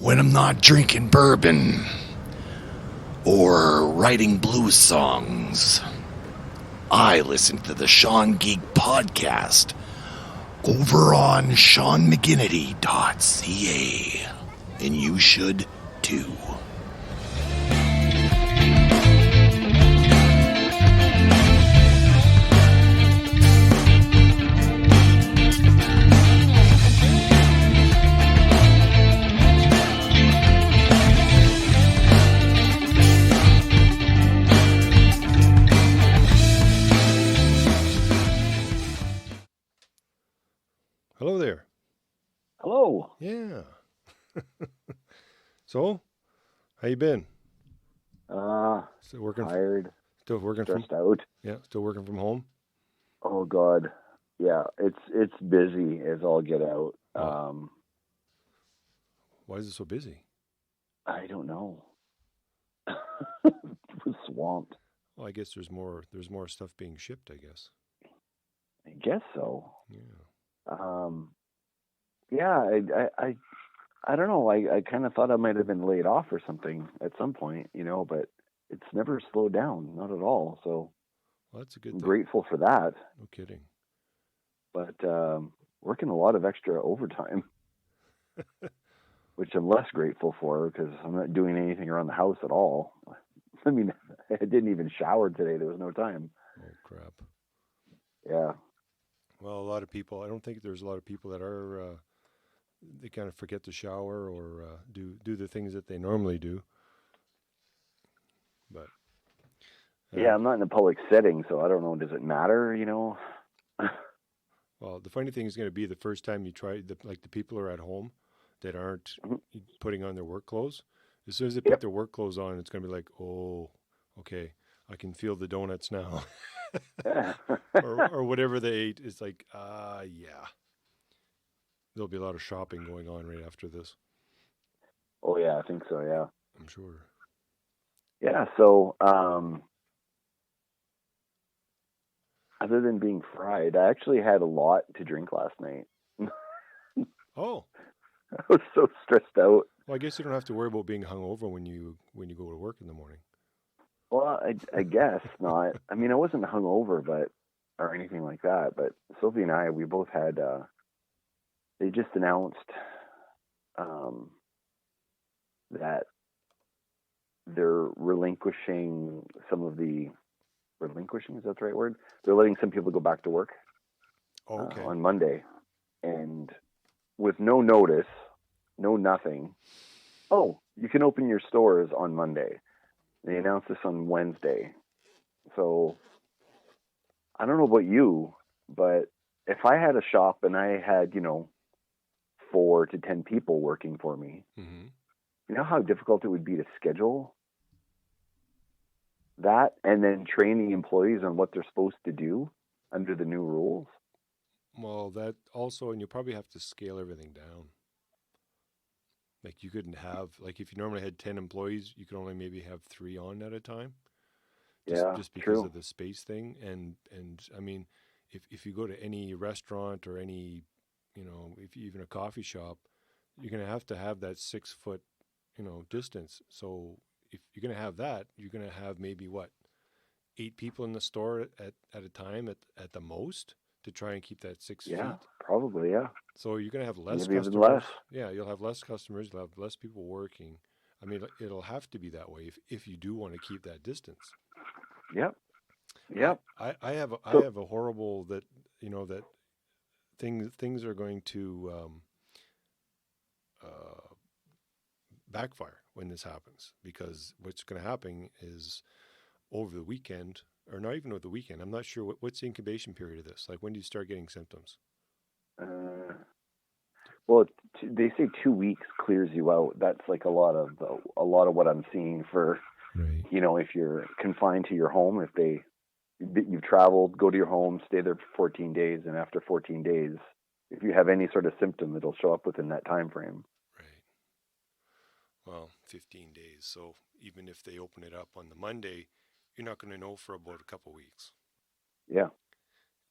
when I'm not drinking bourbon or writing blues songs, I listen to the Sean Geek podcast over on SeanMcGinity.ca. And you should too. Hello there. Hello. Yeah. So, how you been? Still working. Tired. Still working stressed out. Yeah, still working from home. Oh God. Yeah, it's busy as all get out. Why is it so busy? I don't know. It was swamped. Well, I guess there's more stuff being shipped, I guess. I guess so. Yeah. Yeah, I don't know. I kind of thought I might have been laid off or something at some point, but it's never slowed down, not at all. So Well, that's a good I'm thing. grateful for that. No kidding. But working a lot of extra overtime, which I'm less grateful for because I'm not doing anything around the house at all. I mean, I didn't even shower today. There was no time. Oh, crap. Yeah. Well, a lot of people, I don't think there's a lot of people that are, they kind of forget to shower or do the things that they normally do. But. Yeah, I'm not in a public setting, so I don't know. Does it matter, Well, the funny thing is going to be the first time you try, the people are at home that aren't putting on their work clothes. As soon as they put their work clothes on, it's going to be like, oh, okay, I can feel the donuts now. or whatever they ate. It's like, yeah. There'll be a lot of shopping going on right after this. Oh, yeah, I think so, yeah. I'm sure. Yeah, so other than being fried, I actually had a lot to drink last night. Oh. I was so stressed out. Well, I guess you don't have to worry about being hungover when you go to work in the morning. Well, I guess not. I mean, I wasn't hungover, or anything like that. But Sophie and I, we both had. They just announced that they're relinquishing some of the. Relinquishing, is that the right word? They're letting some people go back to work on Monday, and with no notice, no nothing. Oh, you can open your stores on Monday. They announced this on Wednesday. So I don't know about you, but if I had a shop and I had, 4 to 10 people working for me, you know how difficult it would be to schedule that and then train the employees on what they're supposed to do under the new rules? Well, that also, and you probably have to scale everything down. Like you couldn't have, like if you normally had 10 employees, you could only maybe have 3 on at a time. Just because of the space thing. And I mean, if you go to any restaurant or any, if even a coffee shop, you're going to have that 6 foot, distance. So if you're going to have that, you're going to have maybe 8 people in the store at a time at the most to try and keep that 6 feet. Yeah, probably. Yeah. So you're going to have less maybe customers. Even less. Yeah, you'll have less customers. You'll have less people working. I mean, it'll have to be that way if you do want to keep that distance. Yep. I have a horrible that that things are going to backfire when this happens, because what's going to happen is over the weekend, or not even over the weekend. I'm not sure what's the incubation period of this. Like, when do you start getting symptoms? Well, they say 2 weeks clears you out. That's like a lot of what I'm seeing for, right. If you're confined to your home, if you've traveled, go to your home, stay there for 14 days, and after 14 days, if you have any sort of symptom, it'll show up within that time frame. Right. Well, 15 days. So even if they open it up on the Monday, you're not going to know for about a couple weeks. Yeah.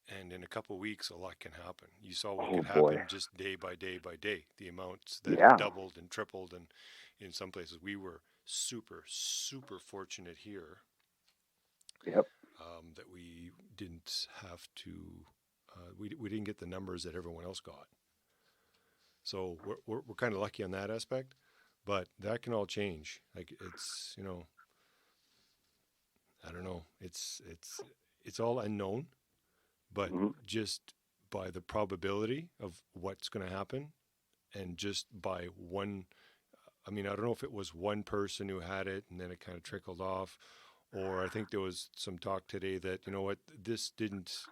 And in a couple of weeks, a lot can happen. You saw what could boy. happen just day by day by day. The amounts that Yeah. doubled and tripled, and in some places we were super, super fortunate here. Yep. That we didn't have to. We didn't get the numbers that everyone else got. So we're kind of lucky on that aspect, but that can all change. Like it's I don't know. It's all unknown. But just by the probability of what's going to happen, and just by one, I mean, I don't know if it was one person who had it and then it kind of trickled off, or I think there was some talk today that, you know what, this didn't,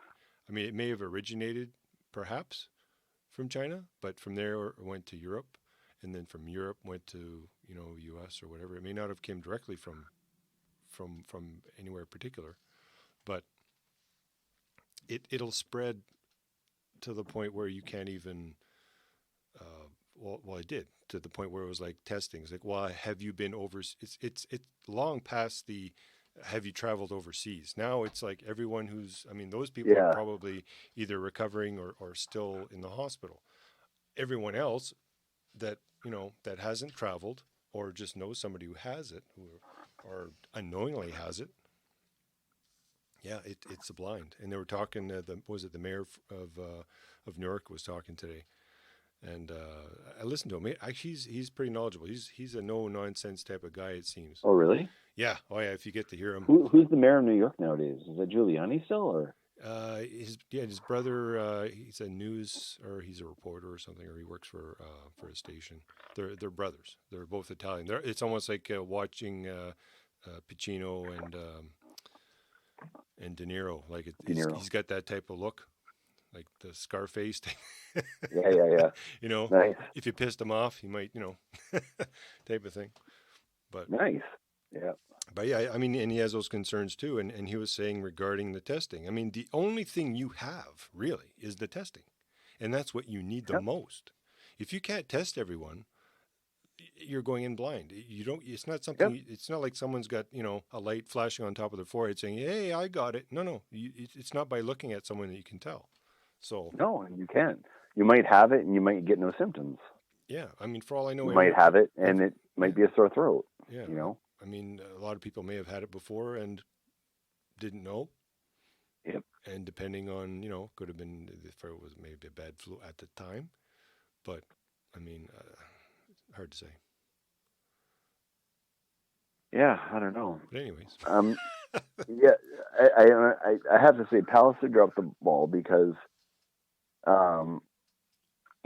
I mean, it may have originated perhaps from China, but from there it went to Europe, and then from Europe went to, US or whatever. It may not have came directly from anywhere particular, but it'll spread to the point where you can't even. Well, it did to the point where it was like testing. It's like, well, have you been overseas? It's long past the. Have you traveled overseas? Now it's like everyone who's. I mean, those people are probably either recovering or still in the hospital. Everyone else that that hasn't traveled or just knows somebody who has it or unknowingly has it. Yeah, it's a blind, and they were talking. The mayor of Newark was talking today, and I listened to him. Actually, he's pretty knowledgeable. He's a no nonsense type of guy. It seems. Oh, really? Yeah. Oh, yeah. If you get to hear him. Who's the mayor of New York nowadays? Is that Giuliani still, or? His brother. He's he's a reporter or something, or he works for a station. They're brothers. They're both Italian. It's almost like watching Pacino and De Niro, like he's got that type of look, like the Scarface thing. Yeah. Nice. If you pissed him off, he might, type of thing. But nice, yeah. But yeah, I mean, and he has those concerns too. And he was saying regarding the testing, I mean, the only thing you have really is the testing, and that's what you need the most. If you can't test everyone, you're going in blind. You don't. It's not something. Yep. It's not like someone's got a light flashing on top of their forehead saying, "Hey, I got it." No. It's not by looking at someone that you can tell. So no, you can't. You might have it, and you might get no symptoms. Yeah, I mean, for all I know, you might have it, and it might be a sore throat. Yeah, I mean, a lot of people may have had it before and didn't know. Yep. And depending on could have been if it was maybe a bad flu at the time, but I mean. Hard to say. Yeah, I don't know. But anyways, yeah, I have to say, Pallister dropped the ball because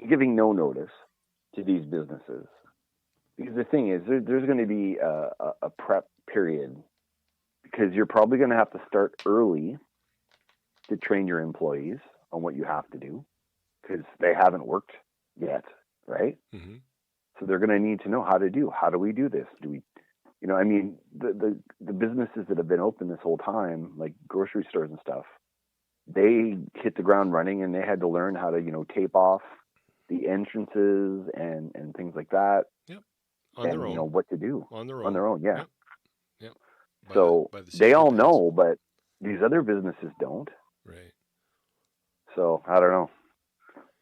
giving no notice to these businesses. Because the thing is, there's going to be a prep period because you're probably going to have to start early to train your employees on what you have to do because they haven't worked yet, right? Mm-hmm. So they're going to need to know how do we do this? Do we, I mean, the businesses that have been open this whole time, like grocery stores and stuff, they hit the ground running and they had to learn how to, tape off the entrances and things like that. Yep. On their own. What to do. On their own. Yeah. Yep. So they all know, but these other businesses don't. Right. So I don't know.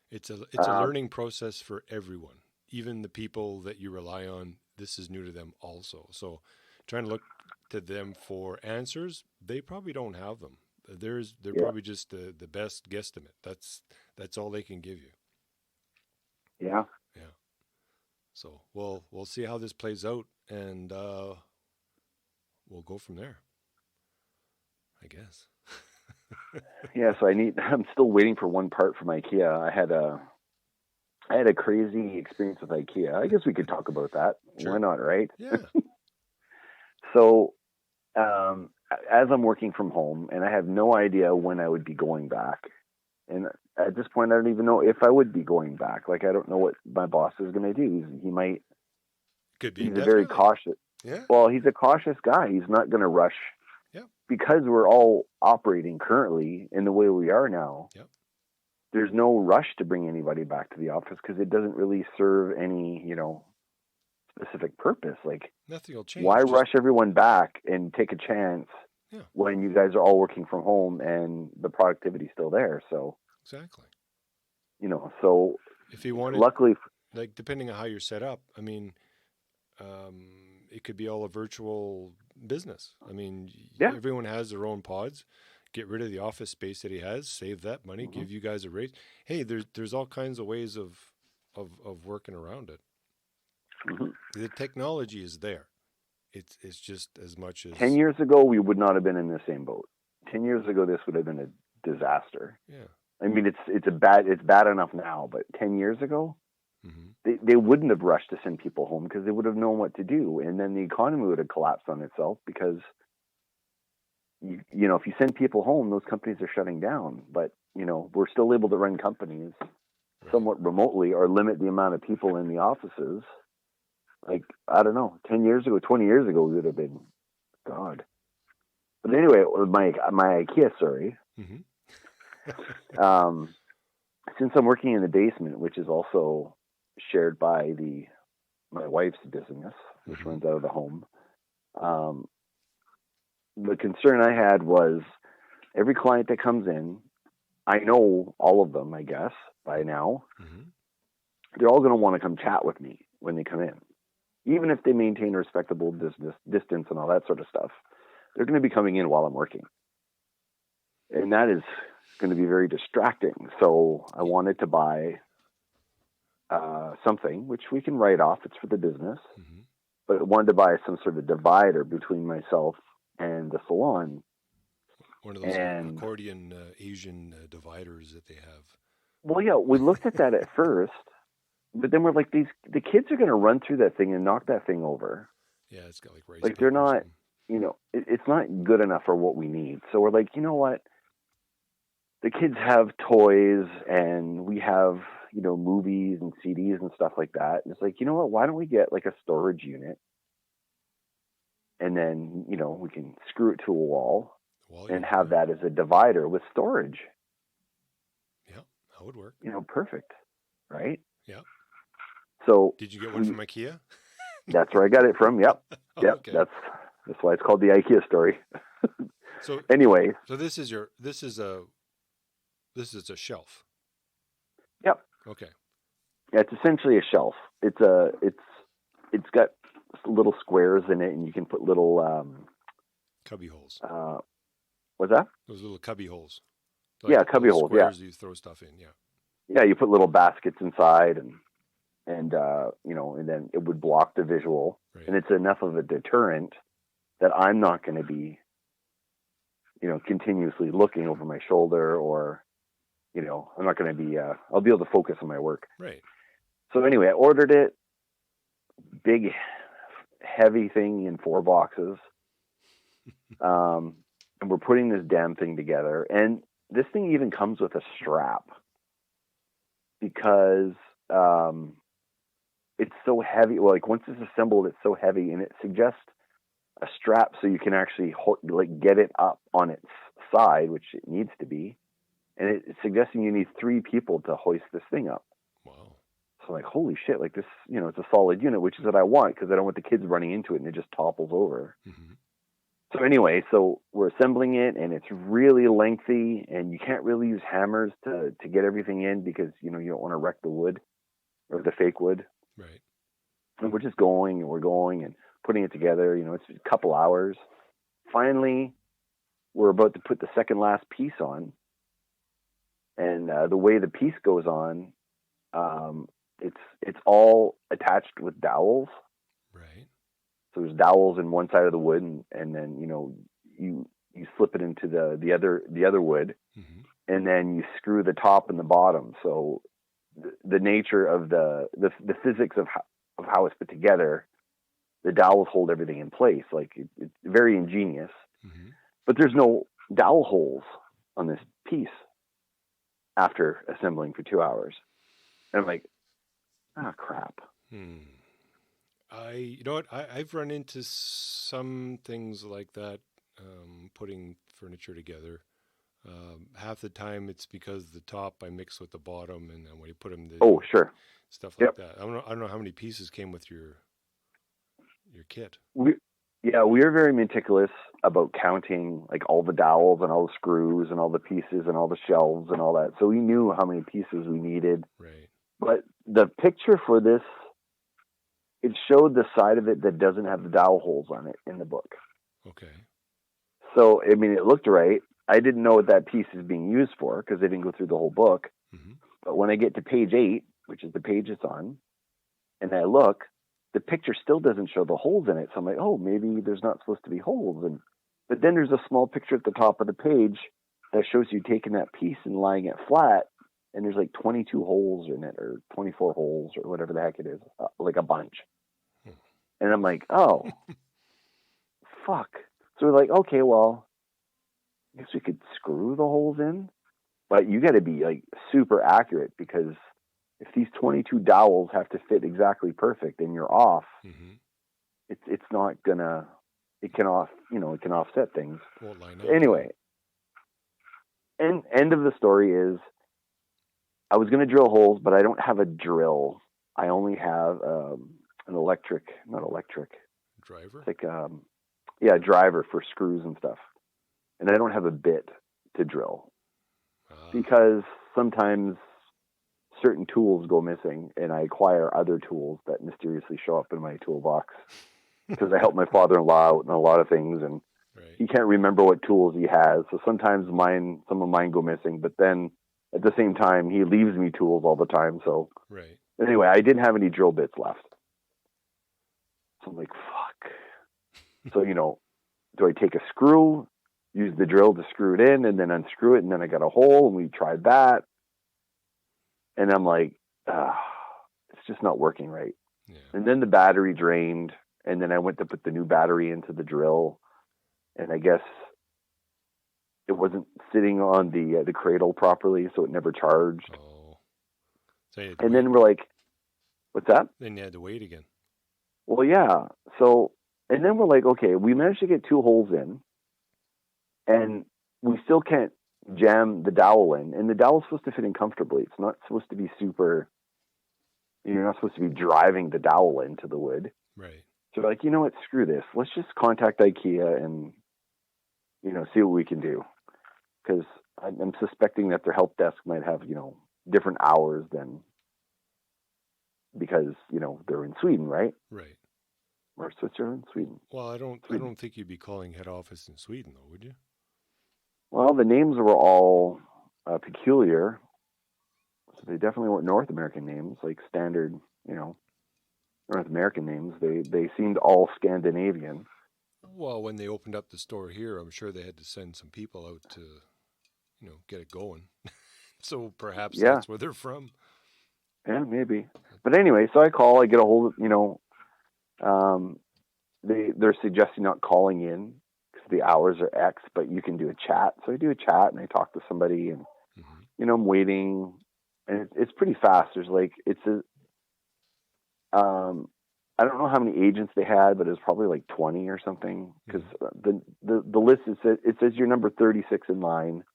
It's a learning process for everyone. Even the people that you rely on, this is new to them also. So trying to look to them for answers, they probably don't have them. They're probably just the best guesstimate. That's all they can give you. Yeah. Yeah. So we'll see how this plays out, and we'll go from there, I guess. Yeah. So I'm still waiting for one part from IKEA. I had a crazy experience with IKEA. I guess we could talk about that. Sure. Why not, right? Yeah. So, as I'm working from home, and I have no idea when I would be going back, and at this point, I don't even know if I would be going back. Like, I don't know what my boss is going to do. He might. Could be. He's a very cautious. Yeah. Well, he's a cautious guy. He's not going to rush. Yeah. Because we're all operating currently in the way we are now. Yep. There's no rush to bring anybody back to the office because it doesn't really serve any, specific purpose. Like, nothing will change. Why rush everyone back and take a chance when you guys are all working from home and the productivity is still there. So exactly. So if you wanted, luckily, like depending on how you're set up, I mean, it could be all a virtual business. I mean, everyone has their own pods. Get rid of the office space that he has, save that money, give you guys a raise. Hey, there's all kinds of ways of working around it. The technology is there. It's just as much as 10 years ago, we would not have been in the same boat. 10 years ago, this would have been a disaster. Yeah. I mean, it's bad enough now, but 10 years ago, they wouldn't have rushed to send people home because they would have known what to do. And then the economy would have collapsed on itself because, if you send people home, those companies are shutting down. But, we're still able to run companies somewhat remotely or limit the amount of people in the offices. Like, I don't know, 10 years ago, 20 years ago, we would have been, God. But anyway, my IKEA story. Since I'm working in the basement, which is also shared by my wife's business, which runs out of the home, the concern I had was every client that comes in, I know all of them, I guess, by now. They're all going to want to come chat with me when they come in. Even if they maintain a respectable distance and all that sort of stuff, they're going to be coming in while I'm working. And that is going to be very distracting. So I wanted to buy something, which we can write off. It's for the business. But I wanted to buy some sort of divider between myself and the salon. One of those accordion Asian dividers that they have. Well, yeah, we looked at that at first. But then we're like, the kids are going to run through that thing and knock that thing over. Yeah, it's got like Like they're not, it's not good enough for what we need. So we're like, you know what? The kids have toys and we have, movies and CDs and stuff like that. And it's like, you know what? Why don't we get like a storage unit? And then, we can screw it to a wall and have that as a divider with storage. Yeah, that would work. Perfect. Right? Yeah. So did you get one from IKEA? That's where I got it from. Yep. Yep. Okay. That's why it's called the IKEA story. So anyway, so this is a shelf. Yep. Okay. Yeah, it's essentially a shelf. It's got little squares in it, and you can put little cubby holes. What's that? Those little cubby holes. Like cubby holes. Squares you throw stuff in. Yeah. Yeah, you put little baskets inside, and and then it would block the visual. Right. And it's enough of a deterrent that I'm not going to be, continuously looking over my shoulder, or, I'm not going to be, I'll be able to focus on my work. Right. So anyway, I ordered it, big, heavy thing in 4 boxes. And we're putting this damn thing together. And this thing even comes with a strap because, it's so heavy. Well, like once it's assembled, it's so heavy, and it suggests a strap so you can actually get it up on its side, which it needs to be. And it's suggesting you need 3 people to hoist this thing up. Wow. So like, holy shit, like this, it's a solid unit, which is what I want, because I don't want the kids running into it and it just topples over. Mm-hmm. So anyway, so we're assembling it, and it's really lengthy, and you can't really use hammers to get everything in because, you don't want to wreck the wood or the fake wood. Right. And we're just going and putting it together. It's a couple hours. Finally, we're about to put the second last piece on. And the way the piece goes on, it's all attached with dowels. Right. So there's dowels in one side of the wood, and then you slip it into the other wood, mm-hmm. and then you screw the top and the bottom. So the nature of the physics of how it's put together, the dowels hold everything in place. Like it's very ingenious, mm-hmm. but there's no dowel holes on this piece after assembling for 2 hours. And I'm like, crap. I've run into some things like that, putting furniture together. Half the time it's because the top I mix with the bottom, and then when you put them, sure, stuff like that. I don't know how many pieces came with your kit. Yeah, we were very meticulous about counting like all the dowels and all the screws and all the pieces and all the shelves and all that. So we knew how many pieces we needed. Right. But the picture for this, it showed the side of it that doesn't have the dowel holes on it in the book. Okay. So, I mean, it looked right. I didn't know what that piece is being used for because I didn't go through the whole book. Mm-hmm. But when I get to page 8, which is the page it's on, and I look, the picture still doesn't show the holes in it. So I'm like, oh, maybe there's not supposed to be holes. But then there's a small picture at the top of the page that shows you taking that piece and lying it flat, and there's like 22 holes in it, or 24 holes, or whatever the heck it is, like a bunch. And I'm like, oh, fuck. So we're like, okay, well, I guess we could screw the holes in, but you got to be like super accurate, because if these 22 dowels have to fit exactly perfect and you're off, mm-hmm. it's not gonna, it can offset things. Won't line up. Anyway, end of the story is I was going to drill holes, but I don't have a drill. I only have not electric driver. It's like driver for screws and stuff, and I don't have a bit to drill because sometimes certain tools go missing, and I acquire other tools that mysteriously show up in my toolbox because I help my father-in-law out in a lot of things, and he can't remember what tools he has. So sometimes some of mine go missing, but then at the same time, he leaves me tools all the time. So anyway, I didn't have any drill bits left. So I'm like, fuck. So, do I take a screw, use the drill to screw it in, and then unscrew it, and then I got a hole, and we tried that. And I'm like, it's just not working right. Yeah. And then the battery drained, and then I went to put the new battery into the drill, and I guess it wasn't sitting on the cradle properly, so it never charged. Oh. So and then we're like, what's that? Then you had to wait again. Well, yeah. So, and then we're like, okay, we managed to get 2 holes in, and we still can't jam the dowel in. And the dowel's supposed to fit in comfortably. It's not supposed to be super, you're not supposed to be driving the dowel into the wood. Right. So we're like, you know what, screw this. Let's just contact IKEA and, see what we can do. Because I'm suspecting that their help desk might have, different hours than, because, they're in Sweden, right? Right. Or Switzerland, Sweden. Well, I don't think you'd be calling head office in Sweden, though, would you? Well, the names were all peculiar. So they definitely weren't North American names, like standard, North American names. They seemed all Scandinavian. Well, when they opened up the store here, I'm sure they had to send some people out to, get it going. So perhaps that's where they're from. Yeah, maybe. But anyway, so I call, I get a hold of, they're suggesting not calling in because the hours are X, but you can do a chat. So I do a chat and I talk to somebody, and, I'm waiting, and it's pretty fast. There's like, I don't know how many agents they had, but it was probably like 20 or something, because the list it says you're number 36 in line,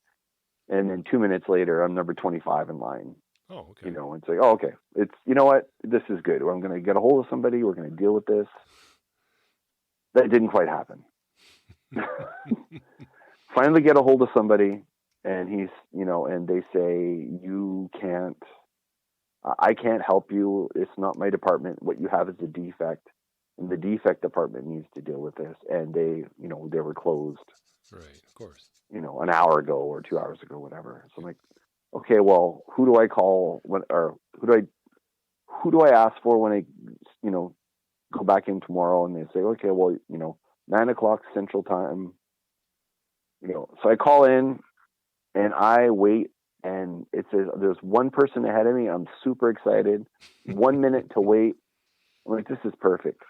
and then 2 minutes later I'm number 25 in line. Oh, okay. It's like, oh, okay, it's, what, this is good. I'm going to get a hold of somebody. We're going to deal with this. That didn't quite happen. Finally get a hold of somebody, and he's, and they say, I can't help you. It's not my department. What you have is a defect, and the defect department needs to deal with this. And they, they were closed. Right, of course. An hour ago or 2 hours ago, whatever. So I'm like, okay, well, who do I call who do I ask for when I, go back in tomorrow? And they say, okay, well, 9:00 Central Time. So I call in and I wait. And it says there's one person ahead of me. I'm super excited. 1 minute to wait. I'm like, this is perfect.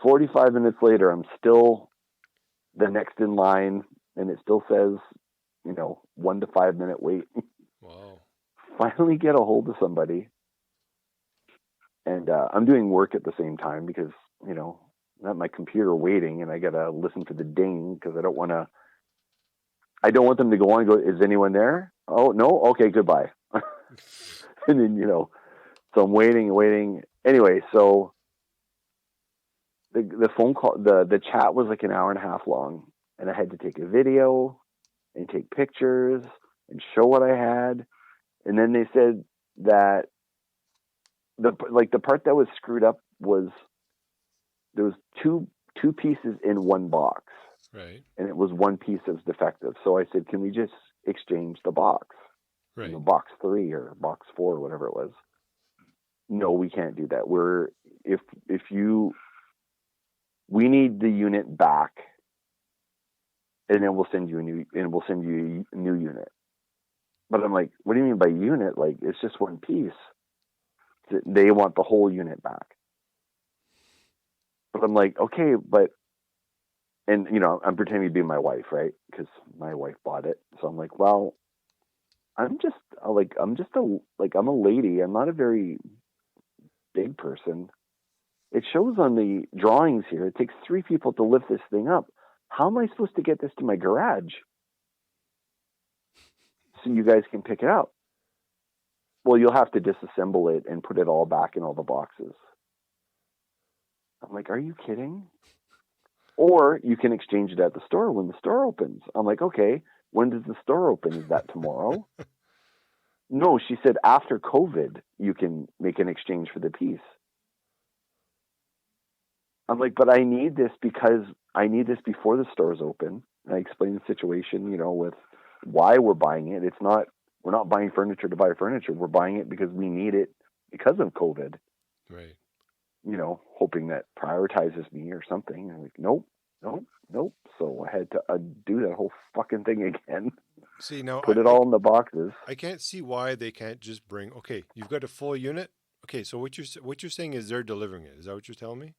45 minutes later, I'm still the next in line, and it still says, 1 to 5 minute wait. Wow. Finally get a hold of somebody. And I'm doing work at the same time because, I'm at my computer waiting, and I got to listen for the ding because I don't want them to go on and go, is anyone there? Oh, no? Okay, goodbye. And then, so I'm waiting. Anyway, so the phone call, the chat was like an hour and a half long, and I had to take a video and take pictures and show what I had. And then they said that the part that was screwed up was there was two pieces in one box. Right. And it was one piece that was defective. So I said, can we just exchange the box? Right. You know, box 3 or box 4 or whatever it was. No, we can't do that. We need the unit back, and then we'll send you a new unit. But I'm like, what do you mean by unit? Like, it's just one piece. They want the whole unit back. But I'm like, okay, and you know, I'm pretending to be my wife, right? Because my wife bought it. So I'm like, well, I'm a lady. I'm not a very big person. It shows on the drawings here. It takes 3 people to lift this thing up. How am I supposed to get this to my garage so you guys can pick it up? Well, you'll have to disassemble it and put it all back in all the boxes. I'm like, are you kidding? Or you can exchange it at the store when the store opens. I'm like, okay, when does the store open? Is that tomorrow? No, she said after COVID, you can make an exchange for the piece. I'm like, but I need this because I need this before the stores open. And I explained the situation, you know, with why we're buying it. We're not buying furniture to buy furniture. We're buying it because we need it because of COVID. Right. You know, hoping that prioritizes me or something. And I'm like, nope. So I had to do that whole fucking thing again. See, now put it all in the boxes. I can't see why they can't just bring. Okay, you've got a full unit. Okay, so what you're saying is they're delivering it. Is that what you're telling me?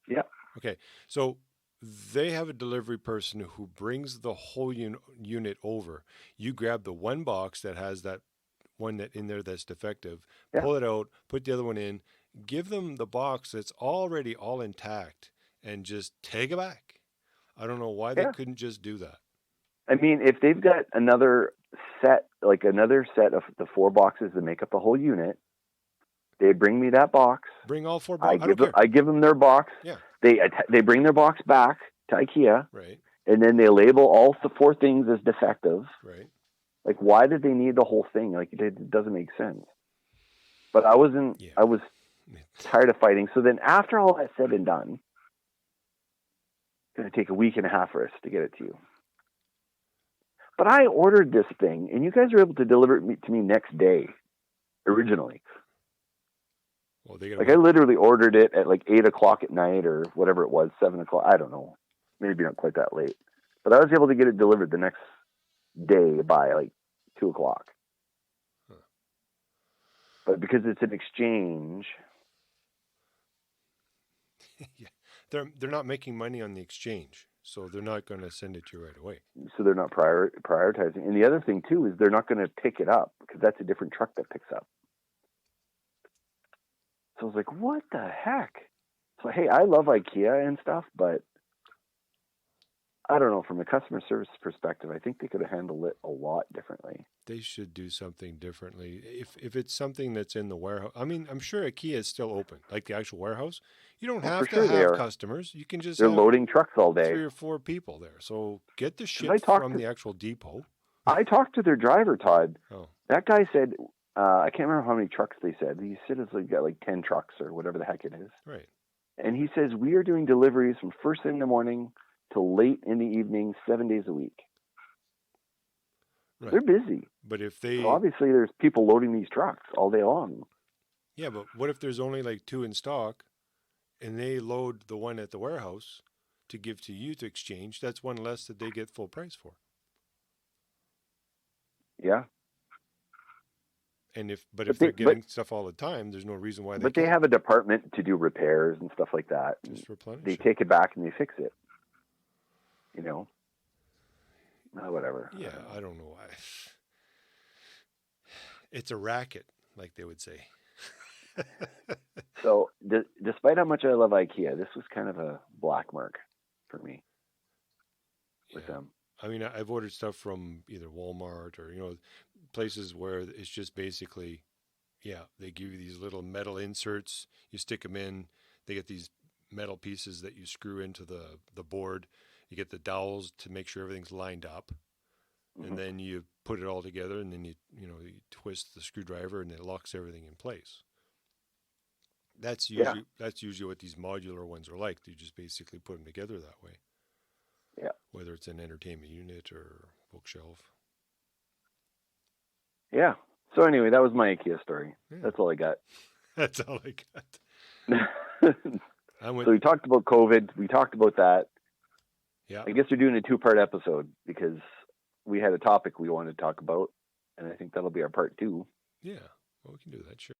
Yeah. Okay, so they have a delivery person who brings the whole unit over. You grab the one box that has that one that in there that's defective, pull it out, put the other one in, give them the box that's already all intact, and just take it back. I don't know why they couldn't just do that. I mean, if they've got another set of the 4 boxes that make up the whole unit, they bring me that box. Bring all 4 boxes. I give them their box. Yeah. They bring their box back to IKEA. Right. And then they label all the 4 things as defective. Right. Like, why did they need the whole thing? Like, it doesn't make sense. But I was tired of fighting. So then after all that's said and done, it's going to take a week and a half for us to get it to you. But I ordered this thing, and you guys were able to deliver it to me next day, originally. Well, I literally ordered it at like 8 o'clock at night or whatever it was, 7 o'clock. I don't know. Maybe not quite that late. But I was able to get it delivered the next day by like 2 o'clock. Huh. But because it's an exchange. Yeah. They're not making money on the exchange, so they're not going to send it to you right away. So they're not prioritizing. And the other thing, too, is they're not going to pick it up because that's a different truck that picks up. So I was like, what the heck? So, hey, I love IKEA and stuff, but I don't know. From a customer service perspective, I think they could have handled it a lot differently. They should do something differently. If it's something that's in the warehouse, I mean, I'm sure IKEA is still open, like the actual warehouse. You don't have to have customers. You can just they're loading trucks all day. 3 or 4 people there. So get the shit from the actual depot. I talked to their driver, Todd. Oh. That guy said, I can't remember how many trucks they said. He said it's like got like 10 trucks or whatever the heck it is. Right. And he says, we are doing deliveries from first thing in the morning till late in the evening, 7 days a week. Right. They're busy. But if they... So obviously there's people loading these trucks all day long. Yeah, but what if there's only like 2 in stock and they load the one at the warehouse to give to you to exchange? That's one less that they get full price for. Yeah. And if they're getting stuff all the time, there's no reason why they can't. They have a department to do repairs and stuff like that. Just replenish. They take it back and they fix it. You know? Whatever. Yeah, I don't know why. It's a racket, like they would say. So, despite how much I love IKEA, this was kind of a black mark for me with them. I mean, I've ordered stuff from either Walmart or, places where it's just basically, they give you these little metal inserts. You stick them in. They get these metal pieces that you screw into the board. You get the dowels to make sure everything's lined up. And then you put it all together, and then you twist the screwdriver, and it locks everything in place. That's usually what these modular ones are like. You just basically put them together that way. Yeah. Whether it's an entertainment unit or bookshelf. Yeah. So anyway, that was my IKEA story. Yeah. That's all I got. That's all I got. So we talked about COVID. We talked about that. Yeah. I guess we're doing a 2-part episode because we had a topic we wanted to talk about, and I think that'll be our part 2. Yeah. Well, we can do that, sure.